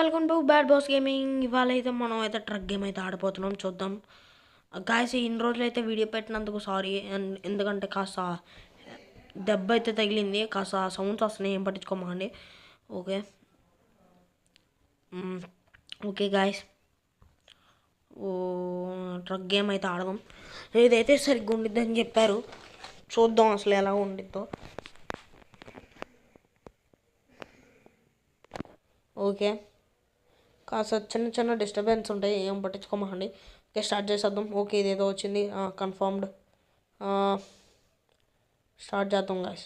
Welcome to bad boss gaming. ఇవాళ అయితే మనం అయితే ట్రక్ గేమ్ అయితే ఆడిపోతున్నాం. చూద్దాం గాయస్. ఇన్ని రోజులు అయితే వీడియో పెట్టినందుకు సారీ. ఎందుకంటే కాస్త దెబ్బ అయితే తగిలింది, కాస్త సౌండ్స్ వస్తున్నాయి, ఏం పట్టించుకోమండి. ఓకే ఓకే గాయస్, ఓ ట్రక్ గేమ్ అయితే ఆడదాం. ఏదైతే సరిగ్గా ఉండిద్దని చెప్పారు, చూద్దాం అసలు ఎలా ఉండిద్దో. ఓకే, కాస్త చిన్న చిన్న డిస్టర్బెన్స్ ఉంటాయి, ఏం పట్టించుకోమండి. ఓకే, స్టార్ట్ చేసేద్దాం. ఓకే, ఇదేదో వచ్చింది, కన్ఫర్మ్డ్. స్టార్ట్ చేద్దాం గాయస్.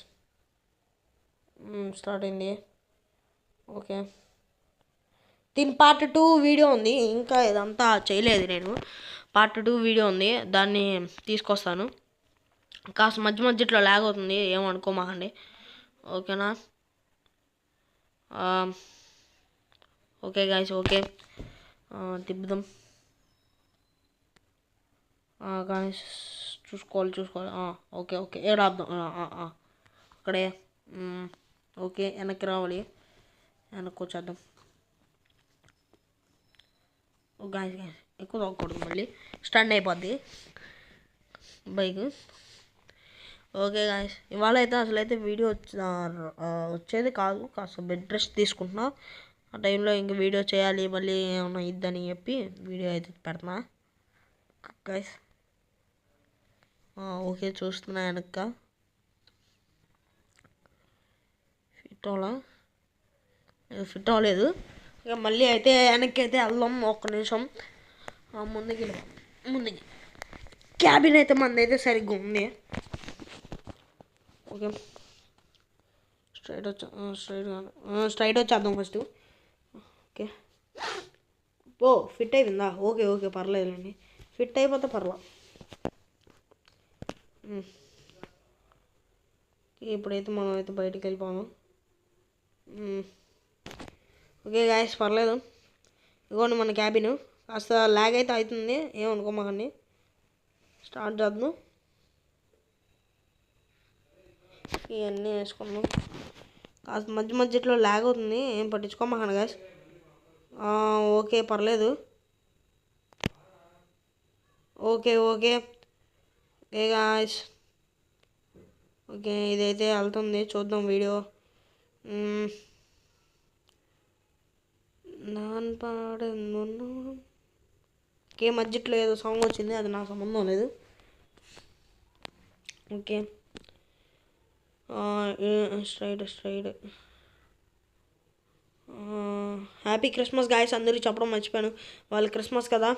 స్టార్ట్ అయింది. ఓకే, దీని పార్ట్ 2 వీడియో ఉంది, ఇంకా ఇదంతా చేయలేదు నేను. పార్ట్ 2 వీడియో ఉంది, దాన్ని తీసుకొస్తాను. కాస్త మధ్య మధ్యలో లాగ్ అవుతుంది, ఏమనుకోమాకండి. ఓకేనా? ఓకే గాయస్, ఓకే తిప్పుదాం. గాయస్ చూసుకోవాలి. ఓకే ఓకే, ఏడాద్దాం. అక్కడే. ఓకే, వెనక్కి రావాలి, వెనక్కి వచ్చేద్దాం. గాయస్ ఎక్కువ తగ్గకూడదు, మళ్ళీ స్టండ్ అయిపోద్ది బైక్. ఓకే గాయస్, ఇవాళ అయితే అసలు అయితే వీడియో వచ్చేది కాదు, కాస్త బెడ్ రెస్ట్ తీసుకుంటున్నా. ఆ టైంలో ఇంక వీడియో చేయాలి, మళ్ళీ ఏమన్నా ఇద్దని చెప్పి వీడియో అయితే పెడుతున్నా గాయస్. ఓకే, చూస్తున్నా వెనక్క. ఫిట్ అవ్వలేదు. ఇక మళ్ళీ అయితే వెనక్కి అయితే వెళ్దాం. ఒక్క నిమిషం ముందుకి క్యాబిన్ అయితే మంది అయితే సరిగ్గా ఉంది. ఓకే, స్ట్రైట్ వచ్చేద్దాం ఫస్ట్. ఓకే, ఫిట్ అయిపోయిందా? ఓకే ఓకే, పర్లేదులేండి, ఫిట్ అయిపోతే పర్లా. ఇప్పుడైతే మనం అయితే బయటికి వెళ్ళిపోదాం. ఓకే గాయస్, పర్లేదు. ఇదిగోండి మన క్యాబిన్. కాస్త లాగ్ అయితే అవుతుంది, ఏమనుకోమాకండి. స్టార్ట్ చేద్దాం. ఇవన్నీ వేసుకున్నాం. కాస్త మధ్యలో లాగ్ అవుతుంది, ఏం పట్టించుకోమాకండి గాయస్. ఓకే, పర్లేదు. Okay okay okay guys, okay ఇదైతే వెళ్తుంది, చూద్దాం వీడియో. ఓకే, మధ్యలో ఏదో సాంగ్ వచ్చింది, అది నాకు సంబంధం లేదు. Okay, straight. Happy Christmas guys, అందరూ చెప్పడం మర్చిపోయాను. వాళ్ళు క్రిస్మస్ కదా.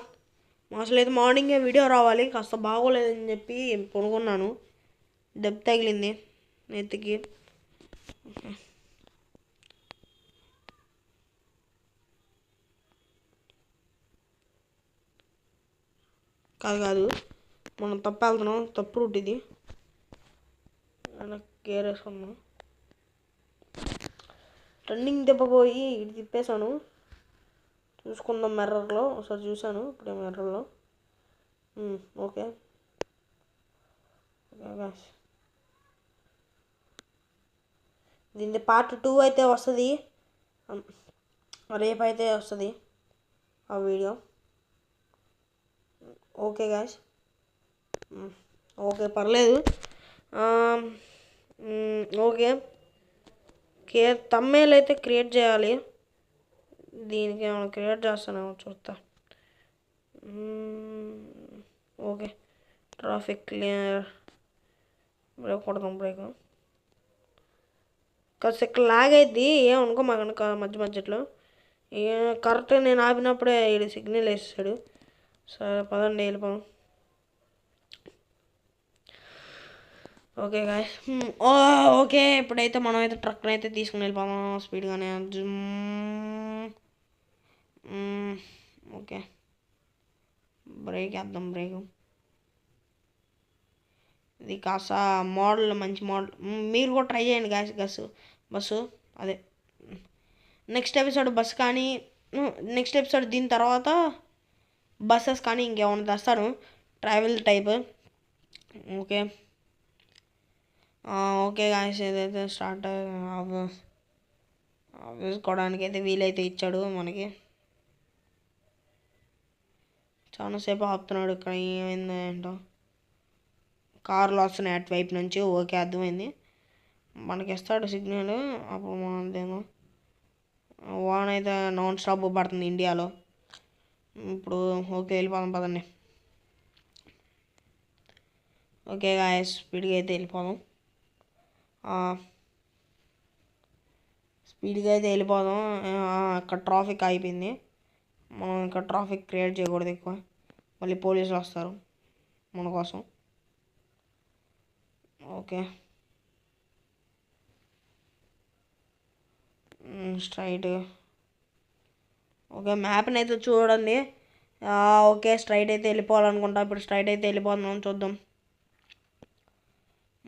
అసలు అయితే మార్నింగే వీడియో రావాలి, కాస్త బాగోలేదని చెప్పి పడుకున్నాను. దెబ్బ తగిలింది నెత్తికి. కాదు, మనం తప్పు వెళ్తున్నాం, తప్పు రూట్ ఇది. కేర్ వేసుకున్నాం. రన్నింగ్ దెబ్బ పోయి ఇటు తిప్పేశాను. చూసుకుందాం మిర్రర్లో ఒకసారి, చూశాను ఇప్పుడే మిర్రర్లో. ఓకే దీని పార్ట్ 2 అయితే వస్తుంది, రేపు అయితే వస్తుంది ఆ వీడియో. ఓకే గాయస్, ఓకే పర్లేదు. ఓకే, తమ్మేలు అయితే క్రియేట్ చేయాలి. దీనికి ఏమైనా క్రియేట్ చేస్తానేమో చూస్తా. Okay, traffic clear. బ్రేక్ కొడదాం, బ్రేక్. కాస్త ఇక్కడ లాగ్ అయింది, ఏమనుకో మాకు మధ్యలో. కరెక్ట్గా నేను ఆపినప్పుడే ఇది సిగ్నల్ వేసాడు. సరే పదండి, వెళ్ళిపోదాం. ఓకే గాయస్, ఓకే ఇప్పుడైతే మనం అయితే ట్రక్ని అయితే తీసుకుని వెళ్ళిపోదాం స్పీడ్గానే. ఓకే, బ్రేక్ వేద్దాం, బ్రేక్. ఇది కాస్త మోడల్, మంచి మోడల్. మీరు కూడా ట్రై చేయండి గాయస్. బస్సు అదే నెక్స్ట్ ఎపిసోడ్ బస్సు కానీ, నెక్స్ట్ ఎపిసోడ్ దీని తర్వాత బస్సెస్ కానీ ఇంకేమైనా తెస్తాను, travel type. Okay okay guys, ఏదైతే స్టార్ట్ వేసుకోవడానికి అయితే వీలైతే ఇచ్చాడు మనకి. చాలాసేపు ఆపుతున్నాడు. ఇక్కడ ఏమైంది ఏంటో, కార్లు వస్తున్నాయి అటువైపు నుంచి. ఓకే, అర్థమైంది. మనకి ఇస్తాడు సిగ్నల్. అప్పుడు మనదేమో వాన్ అయితే నాన్ స్టాప్ పడుతుంది ఇండియాలో ఇప్పుడు. ఓకే, వెళ్ళిపోదాం పదండి. ఓకే గాయస్, స్పీడ్గా అయితే వెళ్ళిపోదాం. స్పీడ్గా అయితే వెళ్ళిపోదాం. అక్కడ ట్రాఫిక్ అయిపోయింది. మనం ఇక్కడ ట్రాఫిక్ క్రియేట్ చేయకూడదు ఎక్కువ, మళ్ళీ పోలీసులు వస్తారు మన కోసం. Okay, straight. ఓకే, మ్యాప్ని అయితే చూడండి. ఓకే, స్ట్రైట్ అయితే వెళ్ళిపోవాలనుకుంటా. ఇప్పుడు స్ట్రైట్ అయితే వెళ్ళిపోతున్నాం, చూద్దాం.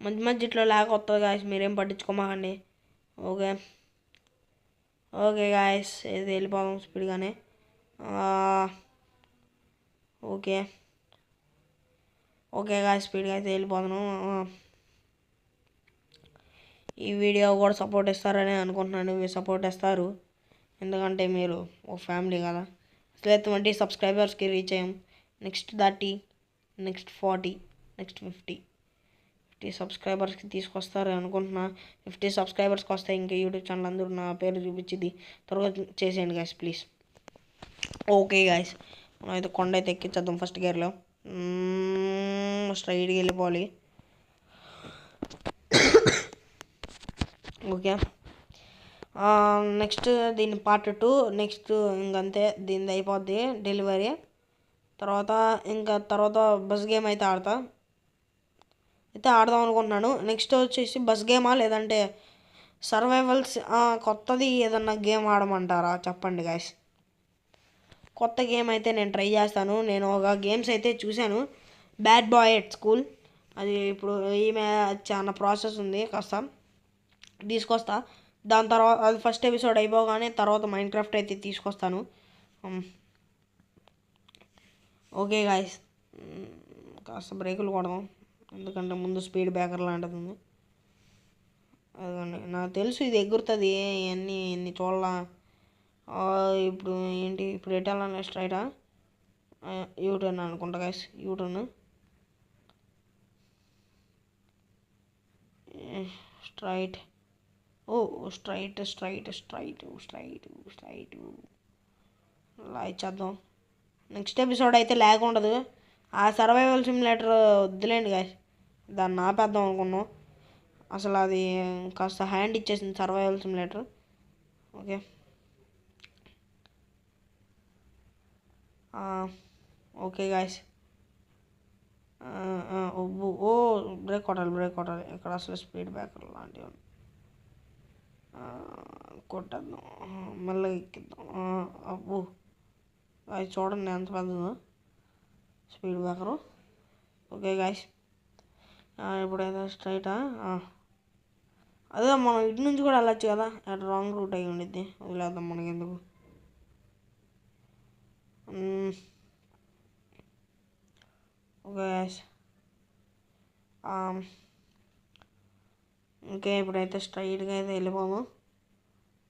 మధ్య మధ్య ఇట్లా లాగ్ వస్తుంది గాయస్, మీరేం పట్టించుకోమాకండి. ఓకే ఓకే గాయస్, ఇది వెళ్ళిపోదాం స్పీడ్గానే. ఓకే ఓకే గాయస్, స్పీడ్గా అయితే వెళ్ళిపోదాను. ఈ వీడియో కూడా సపోర్ట్ ఇస్తారని అనుకుంటున్నాను. మీరు సపోర్ట్ ఇస్తారు, ఎందుకంటే మీరు ఒక ఫ్యామిలీ కదా. అసలు 20 సబ్స్క్రైబర్స్కి రీచ్ అయ్యాం. నెక్స్ట్ 30, నెక్స్ట్ 40, నెక్స్ట్ 50 సబ్స్క్రైబర్స్కి తీసుకొస్తారు అనుకుంటున్నా. 50 సబ్స్క్రైబర్స్కి వస్తే ఇంకా యూట్యూబ్ ఛానల్ అందరూ నా పేరు చూపించింది. త్వరగా చేసేయండి గాయస్ ప్లీజ్. ఓకే గాయస్, మనం అయితే కొండ అయితే ఎక్కించేద్దాం ఫస్ట్ గేర్లో. స్ట్రైట్గా వెళ్ళిపోవాలి. ఓకే, నెక్స్ట్ దీని పార్ట్ 2. నెక్స్ట్ ఇంకంతే, దీనిది అయిపోద్ది డెలివరీ. తర్వాత బస్ గేమ్ అయితే ఆడదాం అనుకుంటున్నాను. నెక్స్ట్ వచ్చేసి బస్ గేమా లేదంటే సర్వైవల్స్ కొత్తది ఏదన్నా గేమ్ ఆడమంటారా చెప్పండి గాయస్. కొత్త గేమ్ అయితే నేను ట్రై చేస్తాను. నేను ఒక గేమ్స్ అయితే చూశాను, బ్యాడ్ బాయ్ ఎట్ స్కూల్. అది ఇప్పుడు ఈమె చాలా ప్రాసెస్ ఉంది, కాస్త తీసుకొస్తా. దాని తర్వాత అది ఫస్ట్ ఎపిసోడ్ అయిపోగానే తర్వాత మైండ్ క్రాఫ్ట్ అయితే తీసుకొస్తాను. ఓకే గాయస్, కాస్త బ్రేకులు కొడదాం, ఎందుకంటే ముందు స్పీడ్ బ్రేకర్ లాంటిది ఉంది. అదిగోండి, నాకు తెలుసు ఇది ఎగురుతుంది. ఇవన్నీ చూడాల. ఇప్పుడు ఏంటి, ఇప్పుడు ఎటాలన్నా స్ట్రైటా యూటర్న్ అనుకుంటా guys. U turn straight. Straight straight straight straight straight అలా ఇచ్చేద్దాం. నెక్స్ట్ ఎపిసోడ్ అయితే ల్యాగ్ ఉండదు. ఆ సర్వైవల్ సిమ్యులేటర్ వద్దులేండి గాయస్, దాన్ని ఆపేద్దాం అనుకున్నాం. అసలు అది కాస్త హ్యాండ్ ఇచ్చేసింది survival simulator. Okay okay guys, break కొట్టాలి. ఇక్కడ అసలు స్పీడ్ బ్రేకర్ లాంటివి కొట్టేద్దాం, మెల్లగా ఎక్కిద్దాం. అది చూడండి ఎంత పెద్దదో స్పీడ్ బ్రేకరు. ఓకే గాయస్, ఇప్పుడైతే స్ట్రైటా. అదే మనం ఇటు నుంచి కూడా వెళ్ళచ్చు కదా, అటు రాంగ్ రూట్ అయ్యి ఉండిద్ది, వదిలేద్దాం మనకి ఎందుకు. ఓకే గాయస్, ఓకే ఇప్పుడైతే స్ట్రైట్గా అయితే వెళ్ళిపోము.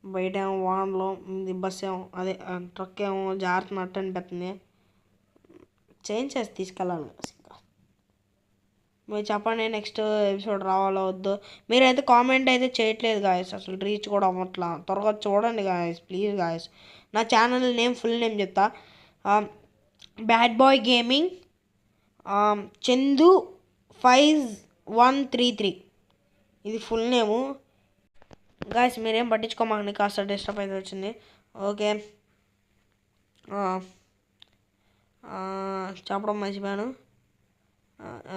బయట ఏమో వానలో బస్ ఏమో అదే ట్రక్ ఏమో జారుతున్నట్టు అనిపిస్తుంది. చేంజ్ చేసి తీసుకెళ్ళాలి. మీరు చెప్పండి, నెక్స్ట్ ఎపిసోడ్ రావాలో వద్దు. మీరైతే కామెంట్ అయితే చేయట్లేదు గాయస్, అసలు రీచ్ కూడా అవ్వట్లా. త్వరగా చూడండి గాయస్ ప్లీజ్ గాయస్. నా ఛానల్ నేమ్ ఫుల్ నేమ్ చెప్తా, బ్యాడ్ బాయ్ గేమింగ్ చందు 5133, ఇది ఫుల్ నేము గాయస్. మీరేం పట్టించుకోమాకండి, కాస్త డిస్టర్బ్ అయితే వచ్చింది. ఓకే, చెప్పడం మర్చిపోయాను.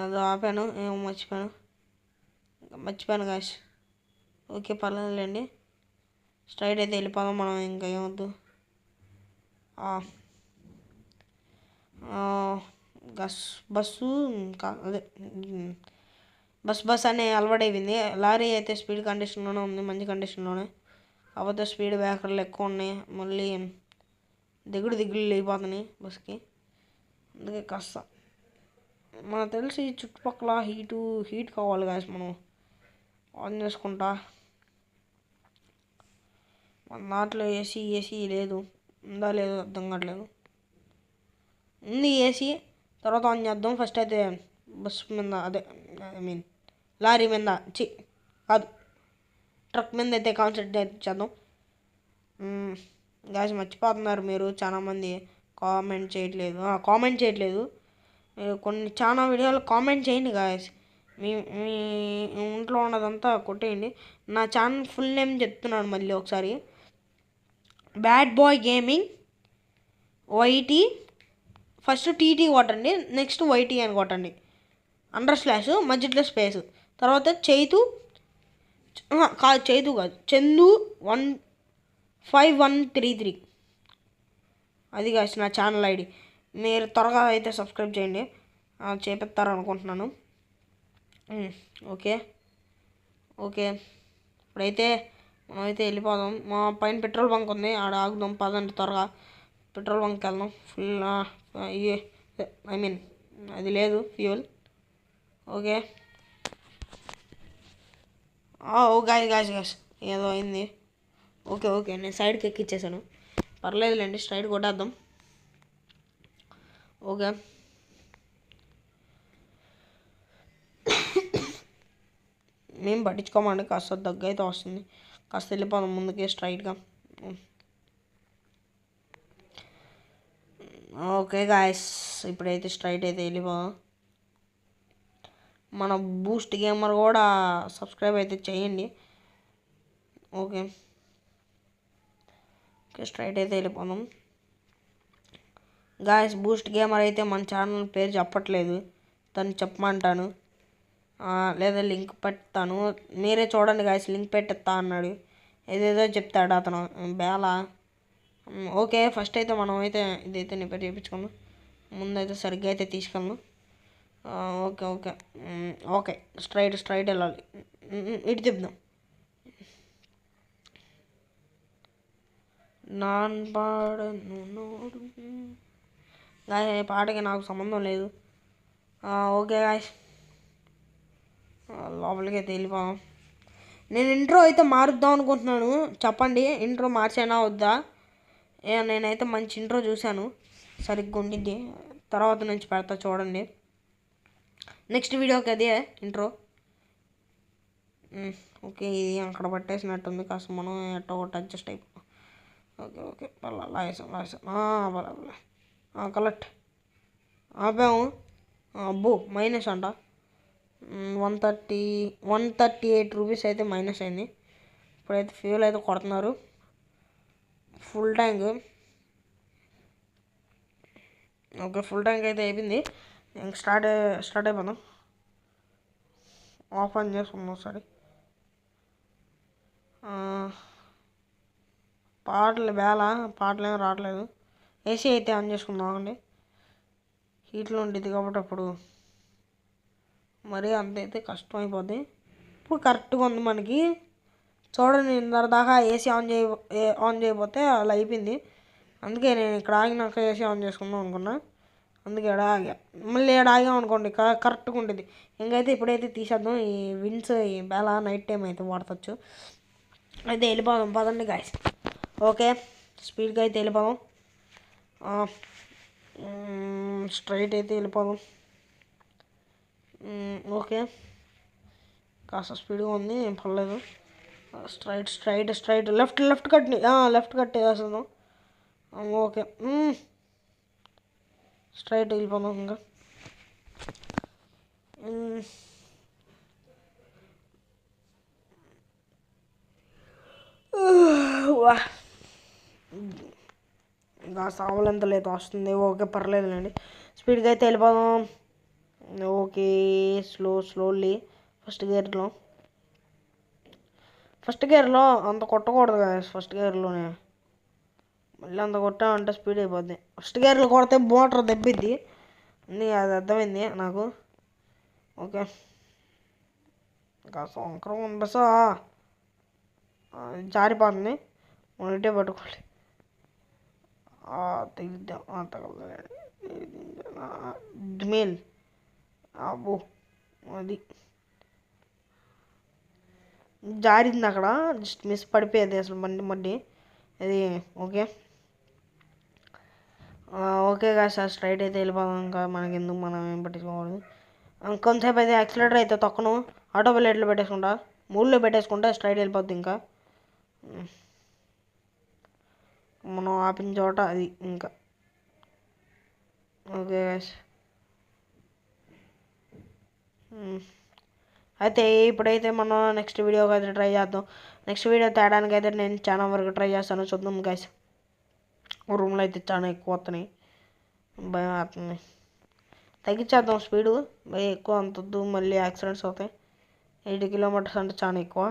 అది ఆపాను, ఏమో మర్చిపోయాను గాయస్. ఓకే పర్లేదులేండి, స్ట్రైట్ అయితే వెళ్ళిపోదాం మనం, ఇంకా ఏమొద్దు. బస్సు అదే బస్ అనే అలవాటైపోయింది. లారీ అయితే స్పీడ్ కండిషన్లోనే ఉంది, మంచి కండిషన్లోనే. కాకపోతే స్పీడ్ బ్రేకర్లు ఎక్కువ ఉన్నాయి, మళ్ళీ దిగుడు వెళ్ళిపోతున్నాయి బస్కి. అందుకే కాస్త మనకు తెలిసి చుట్టుపక్కల హీట్ కావాలి గాయస్. మనం ఆన్ చేసుకుంటా మన దాంట్లో ఏసీ లేదు. ఉందా లేదు అర్థం కావట్లేదు. ఉంది ఏసీ. తర్వాత ఆన్ చేద్దాం. ఫస్ట్ అయితే బస్ మీద అదే ఐ మీన్ లారీ మీద కాదు ట్రక్ మీద అయితే కాన్సెప్ట్ అయితే చేద్దాం. గాయస్ మర్చిపోతున్నారు మీరు చాలామంది కామెంట్ చేయట్లేదు. కొన్ని చాలా వీడియోలు కామెంట్ చేయండి గాయస్. మీ మీ ఇంట్లో ఉన్నదంతా కొట్టేయండి. నా ఛానల్ ఫుల్ నేమ్ చెప్తున్నాను మళ్ళీ ఒకసారి. Bad boy gaming YT. First TT కొట్టండి, నెక్స్ట్ వైటీ అని కొట్టండి. _ మధ్యలో స్పేస్, తర్వాత చైతు కాదు చందు 15133. అది కాదు నా ఛానల్ ఐడి. మీరు త్వరగా అయితే సబ్స్క్రైబ్ చేయండి. చేపిస్తారనుకుంటున్నాను. ఓకే ఇప్పుడైతే మనమైతే వెళ్ళిపోదాం. మా పైన పెట్రోల్ బంక్ ఉంది, ఆడ ఆగుదాం. పదండి త్వరగా పెట్రోల్ బంక్కి వెళ్దాం. ఫుల్ ఐ మీన్ అది లేదు ఫ్యూయల్. ఓకే గాయస్ ఏదో అయింది. ఓకే నేను సైడ్కి ఎక్కిచ్చేసాను. పర్లేదులేండి, స్ట్రైట్ కొట్టేద్దాం. ఓకే మేము పట్టించుకోమండి. కాస్త దగ్గు అయితే వస్తుంది. కాస్త వెళ్ళిపోదాం ముందుకి స్ట్రైట్గా. ఓకే గాయస్ ఇప్పుడైతే స్ట్రైట్ అయితే వెళ్ళిపోదాం. మన బూస్ట్ గేమర్ కూడా సబ్స్క్రైబ్ అయితే చేయండి. ఓకే స్ట్రైట్ అయితే వెళ్ళిపోదాం. గాయస్ బూస్ట్ గేమర్ అయితే మన ఛానల్ పేరు చెప్పట్లేదు. తను చెప్పమంటాను, లేదా లింక్ పెడతాను. మీరే చూడండి గాయస్, లింక్ పెట్టేస్తా అన్నాడు. ఏదేదో చెప్తాడు అతను బేలా. ఓకే ఫస్ట్ అయితే మనం అయితే ఇదైతే రిపేర్ చేయించుకుందాం. ముందైతే సరిగ్గా అయితే తీసుకెళ్ళను. ఓకే స్ట్రైట్ వెళ్ళాలి. ఇటు చెప్దాం. పాటకి నాకు సంబంధం లేదు. ఓకే గాయస్ లోపలికి అయితే వెళ్ళిపోదాం. నేను ఇంట్రో అయితే మారుద్దాం అనుకుంటున్నాను. చెప్పండి ఇంట్రో మార్చేనా వద్దా? నేనైతే మంచి ఇంట్రో చూశాను, సరిగ్గా ఉండిద్ది. తర్వాత నుంచి పెడతా చూడండి. నెక్స్ట్ వీడియోకి అదే ఇంట్రో. ఓకే ఇది అక్కడ పట్టేసినట్టుంది. కాస్త మనం ఎట్టో ఒకటి అడ్జస్ట్ అయిపోతాం. ఓకే లాగేసాం. కలెక్ట్ ఆపాము. అబ్బో మైనస్ అంట. 138 రూపీస్ అయితే మైనస్ అయింది. ఇప్పుడైతే ఫ్యూల్ అయితే కొడుతున్నారు. Full tank. Okay full tank అయితే అయిపోయింది. ఇంక స్టార్ట్ అయిపోదాం. ఆఫ్ ఆన్ చేసుకుందాం ఒకసారి. పాటలు ఏమి రావట్లేదు. ఏసీ అయితే ఆన్ చేసుకుందాం అండి. హీట్లో ఉండేది కాబట్టి అప్పుడు మరీ అంతైతే కష్టం అయిపోద్ది. ఇప్పుడు కరెక్ట్గా ఉంది మనకి. చూడండి దాకా ఏసీ ఆన్ చేయకపోతే అలా అయిపోయింది. అందుకే నేను ఇక్కడ ఆగినాక ఏసీ ఆన్ చేసుకుందాం అనుకున్నా. అందుకే ఇక్కడ ఆగా. మళ్ళీ ఇక్కడ ఆగామనుకోండి కరెక్ట్గా ఉంటుంది. ఇంకైతే ఇప్పుడైతే తీసేద్దాం. ఈ విండ్స్ ఈ బేలా నైట్ టైం అయితే వాడవచ్చు. అయితే వెళ్ళిపోదాం పదండి గాయస్. ఓకే స్పీడ్గా అయితే వెళ్ళిపోదాం. స్ట్రైట్ అయితే వెళ్ళిపోదాం. ఓకే కాస్త స్పీడ్గా ఉంది, ఏం పర్లేదు. స్ట్రైట్ లెఫ్ట్ కట్ వేస్తున్నాం. ఓకే స్ట్రైట్ వెళ్ళిపోదాం. ఇంకా ఇంకా సావులంత లేదు వస్తుంది. ఓకే పర్లేదులేండి, స్పీడ్గా అయితే వెళ్ళిపోదాం. ఓకే స్లోలీ ఫస్ట్ గేర్లో అంత కొట్టకూడదు కదా. ఫస్ట్ గేర్లోనే మళ్ళీ అంత కొట్టామంటే స్పీడ్ అయిపోద్ది. ఫస్ట్ గేర్లో కొడితే మోటార్ దెబ్బిద్ది. అది అర్థమైంది నాకు. ఓకే ఇంకా సంవత్సరం బస్సా జారిపోతుంది. మనం ఇటే పట్టుకోవాలి. మేల్ అబ్బో అది జారింది అక్కడ. జస్ట్ మిస్ పడిపోయేది అసలు మడ్డి. ఇది ఓకే ఓకే కదా సార్ స్ట్రైట్ అయితే వెళ్ళిపోదాం ఇంకా మనకి ఎందుకు మనం ఏం పట్టించుకోకూడదు కొంతసేపు అయితే యాక్సిలేటర్ అయితే తొక్కను ఆటో పైలట్లో పెట్టేసుకుంటా మూడులో పెట్టేసుకుంటా స్ట్రైట్ వెళ్ళిపోద్ది ఇంకా మనం ఆపిన చోట అది ఇంకా ఓకే గాయస్ అయితే ఇప్పుడైతే మనం నెక్స్ట్ వీడియోకి అయితే ట్రై చేద్దాం నెక్స్ట్ వీడియో తేడానికి అయితే నేను చాలా వరకు ట్రై చేస్తాను చూద్దాం గాయస్ రూమ్లో అయితే చాలా ఎక్కువ వస్తున్నాయి భయం అవుతుంది తగ్గించేద్దాం స్పీడు ఎక్కువ అంతొద్దు మళ్ళీ యాక్సిడెంట్స్ అవుతాయి 80 కిలోమీటర్స్ అంటే చాలా ఎక్కువ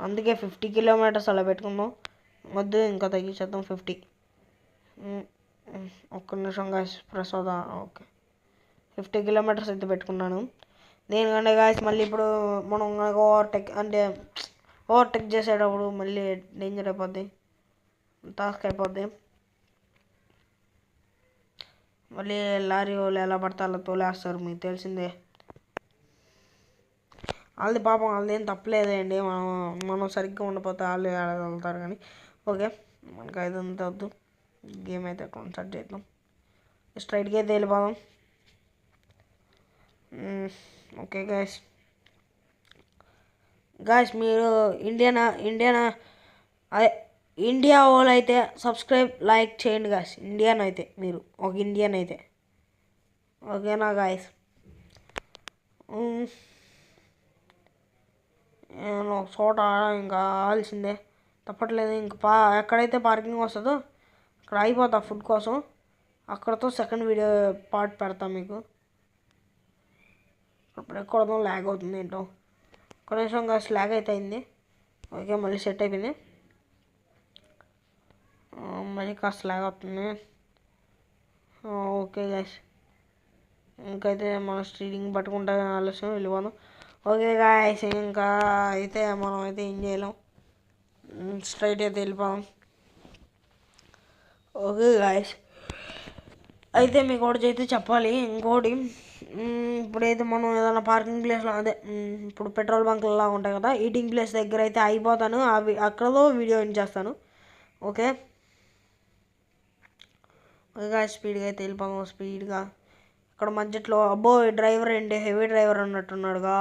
అందుకే 50 కిలోమీటర్స్ అలా పెట్టుకుందాం వద్దు ఇంకా తగ్గించేద్దాం 50 ఒక్క నిమిషం గాయస్ ప్రెస్ అవుదా ఓకే 50 కిలోమీటర్స్ అయితే పెట్టుకున్నాను దేనికంటే గాయస్ మళ్ళీ ఇప్పుడు మనం ఓవర్టేక్ చేసేటప్పుడు మళ్ళీ డేంజర్ అయిపోద్ది టాస్క్ అయిపోద్ది మళ్ళీ లారీ వాళ్ళు ఎలా పడితే అలా తోలేస్తారు మీకు తెలిసిందే వాళ్ళది పాపం వాళ్ళది ఏం తప్పలేదండి మనం సరిగ్గా ఉండిపోతే వాళ్ళు వెళ్తారు కానీ ఓకే మనకి ఐదంతా వద్దు గేమ్ అయితే కాన్సర్ట్ చేద్దాం స్ట్రైట్గా అయితే వెళ్ళిపోదాం ఓకే గాయస్ మీరు ఇండియా వాళ్ళు అయితే సబ్స్క్రైబ్ లైక్ చేయండి గాయస్ ఇండియన్ అయితే మీరు ఒక ఇండియన్ అయితే ఓకేనా గాయస్ ఒక చోట ఇంకా ఆల్సిందే తప్పట్లేదు ఇంక ఎక్కడైతే పార్కింగ్ వస్తుందో అక్కడ అయిపోతా ఫుడ్ కోసం అక్కడతో సెకండ్ వీడియో పార్ట్ పెడతాం మీకు ఇప్పుడు ఎక్కడదో ల్యాగ్ అవుతుంది ఏంటో కొంచెం కాస్త ల్యాగ్ అయితే అయింది ఓకే మళ్ళీ సెట్ అయిపోయింది మళ్ళీ కాస్త ల్యాగ్ అవుతుంది ఓకే గాయస్ ఇంకైతే మన స్టీరింగ్ పట్టుకుంటా ఆలస్యం వెళ్ళిపోదాం ఓకే గాయస్ ఇంకా అయితే మనం అయితే ఏం చేయలేం స్ట్రైట్ అయితే వెళ్ళిపోదాం ఓకే గాయస్ అయితే మీకు ఒకటి అయితే చెప్పాలి ఇంకోటి ఇప్పుడైతే మనం ఏదైనా పార్కింగ్ ప్లేస్లో అదే ఇప్పుడు పెట్రోల్ బంక్లా ఉంటాయి కదా ఈటింగ్ ప్లేస్ దగ్గర అయితే అయిపోతాను అవి అక్కడలో వీడియో ఎండ్ చేస్తాను ఓకే ఓకే స్పీడ్గా అయితే వెళ్ళిపోదాం స్పీడ్గా ఇక్కడ మధ్యలో అబ్బో డ్రైవర్ ఏంటి హెవీ డ్రైవర్ అన్నట్టున్నాడుగా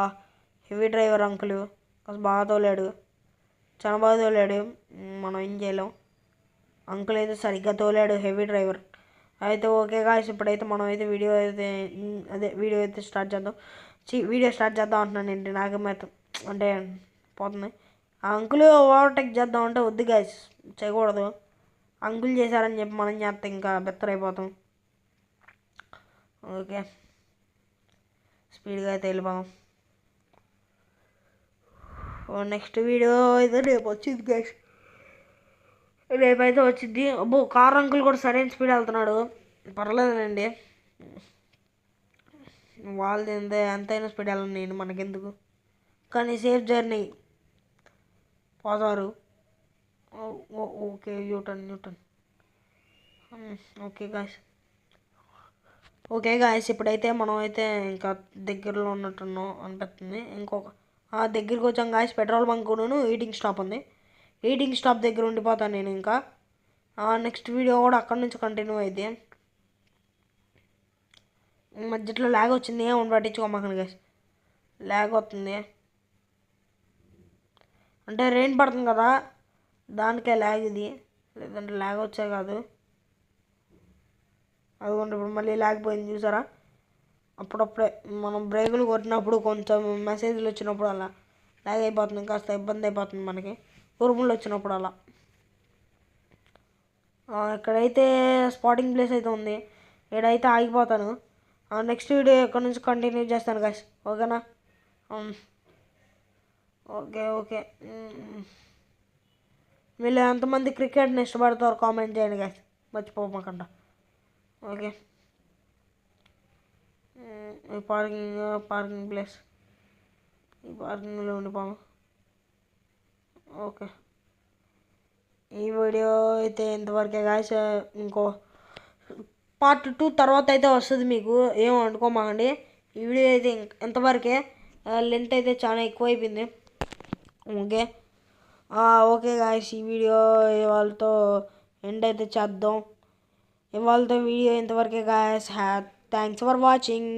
హెవీ డ్రైవర్ అంకుల్ కాస్త బాగా తోలాడు చాలా బాగా తోలాడు మనం ఏం చేయలేం అంకుల్ అయితే సరిగ్గా తోలాడు హెవీ డ్రైవర్ అయితే ఓకే గాయస్ ఇప్పుడైతే మనం అయితే వీడియో అయితే స్టార్ట్ చేద్దాం వీడియో స్టార్ట్ చేద్దాం అంటున్నాను ఏంటి నాకేమైతే అంటే పోతుంది ఆ అంకుల్ ఓవర్టేక్ చేద్దాం అంటే వద్దు గాయస్ చేయకూడదు అంకుల్ చేశారని చెప్పి మనం చేస్తే ఇంకా బెత్తర్ అయిపోతాం ఓకే స్పీడ్గా అయితే వెళ్ళిపోదాం నెక్స్ట్ వీడియో అయితే రేపు వచ్చింది గైస్ రేపైతే వచ్చింది అబ్బో కార్ అంకుల్ కూడా సరైన స్పీడ్ వెళ్తున్నాడు పర్లేదండి వాళ్ళది ఎంతైనా స్పీడ్ వెళ్ళను నేను మనకెందుకు కానీ సేఫ్ జర్నీ పోతారు ఓకే న్యూటన్ ఓకే గాయస్ ఇప్పుడైతే మనం అయితే ఇంకా దగ్గరలో ఉన్నట్టున్నాం అనిపిస్తుంది ఇంకొక దగ్గరికి వచ్చాం గాయస్ పెట్రోల్ బంక్ కూడా ఈటింగ్ స్టాప్ ఉంది ఈటింగ్ స్టాప్ దగ్గర ఉండిపోతాను నేను ఇంకా నెక్స్ట్ వీడియో కూడా అక్కడి నుంచి కంటిన్యూ అయితే మధ్యలో ల్యాగ్ వచ్చింది ఏం పట్టించుకోమాకండి గాయస్ ల్యాగ్ వస్తుంది అంటే రెయిన్ పడుతుంది కదా దానికే ల్యాగ్ ఇది లేదంటే ల్యాగ్ వచ్చే కాదు అదిగోండి ఇప్పుడు మళ్ళీ ల్యాగ్ పోయింది చూసారా అప్పుడప్పుడే మనం బ్రేకులు కొట్టినప్పుడు కొంచెం మెసేజ్లు వచ్చినప్పుడు అలా ల్యాగ్ అయిపోతుంది కాస్త ఇబ్బంది అయిపోతుంది మనకి ఉరుములు వచ్చినప్పుడు అలా ఇక్కడైతే స్పాటింగ్ ప్లేస్ అయితే ఉంది ఇక్కడైతే ఆగిపోతాను నెక్స్ట్ వీడియో ఇక్కడ నుంచి కంటిన్యూ చేస్తాను గాయస్ ఓకేనా ఓకే వీళ్ళు ఎంతమంది క్రికెట్ని ఇష్టపడతారో కామెంట్ చేయండి గాయస్ మర్చిపోమాకండి ఓకే పార్కింగ్ ప్లేస్ ఈ పార్కింగ్లో ఉండిపోము ఓకే ఈ వీడియో అయితే ఇంతవరకే గాయస్ ఇంకో పార్ట్ 2 తర్వాత అయితే వస్తుంది మీకు ఏం అనుకోమాకండి ఈ వీడియో అయితే ఎంతవరకే లెంత్ అయితే చాలా ఎక్కువ అయిపోయింది ఓకే ఓకే గాయస్, ఈ వీడియో ఇవాళతో ఎండ్ అయితే చేద్దాం. ఇవాళతో వీడియో ఇంతవరకే గాయస్. Thanks for watching.